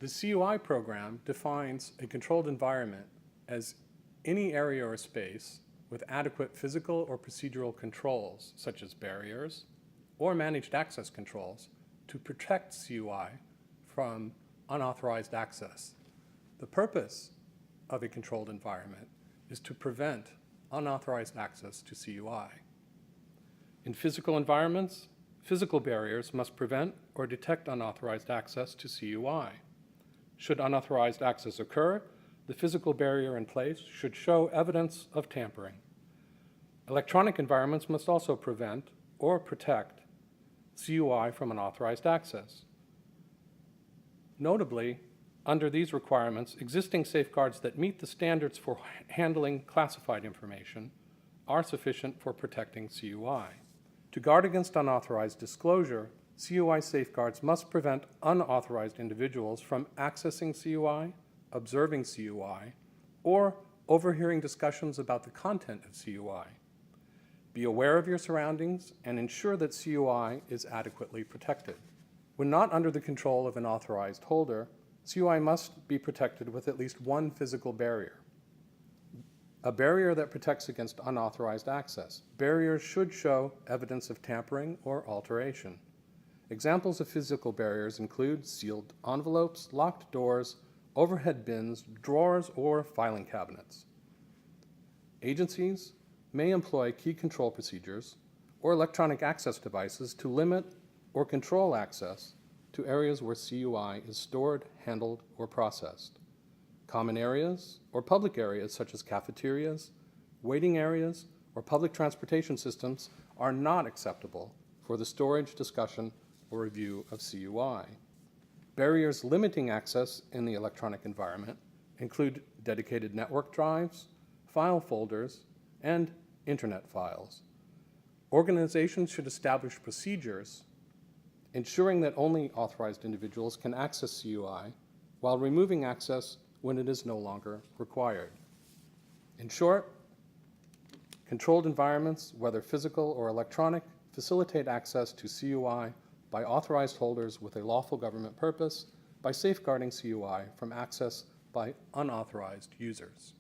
The CUI program defines a controlled environment as any area or space with adequate physical or procedural controls, such as barriers or managed access controls, to protect CUI from unauthorized access. The purpose of a controlled environment is to prevent unauthorized access to CUI. In physical environments, physical barriers must prevent or detect unauthorized access to CUI. Should unauthorized access occur, the physical barrier in place should show evidence of tampering. Electronic environments must also prevent or protect CUI from unauthorized access. Notably, under these requirements, existing safeguards that meet the standards for handling classified information are sufficient for protecting CUI. To guard against unauthorized disclosure, CUI safeguards must prevent unauthorized individuals from accessing CUI, observing CUI, or overhearing discussions about the content of CUI. Be aware of your surroundings and ensure that CUI is adequately protected. When not under the control of an authorized holder, CUI must be protected with at least one physical barrier. A barrier that protects against unauthorized access. Barriers should show evidence of tampering or alteration. Examples of physical barriers include sealed envelopes, locked doors, overhead bins, drawers, or filing cabinets. Agencies may employ key control procedures or electronic access devices to limit or control access to areas where CUI is stored, handled, or processed. Common areas or public areas such as cafeterias, waiting areas, or public transportation systems are not acceptable for the storage, discussion, or review of CUI. Barriers limiting access in the electronic environment include dedicated network drives, file folders, and internet files. Organizations should establish procedures ensuring that only authorized individuals can access CUI while removing access when it is no longer required. In short, controlled environments, whether physical or electronic, facilitate access to CUI by authorized holders with a lawful government purpose by safeguarding CUI from access by unauthorized users.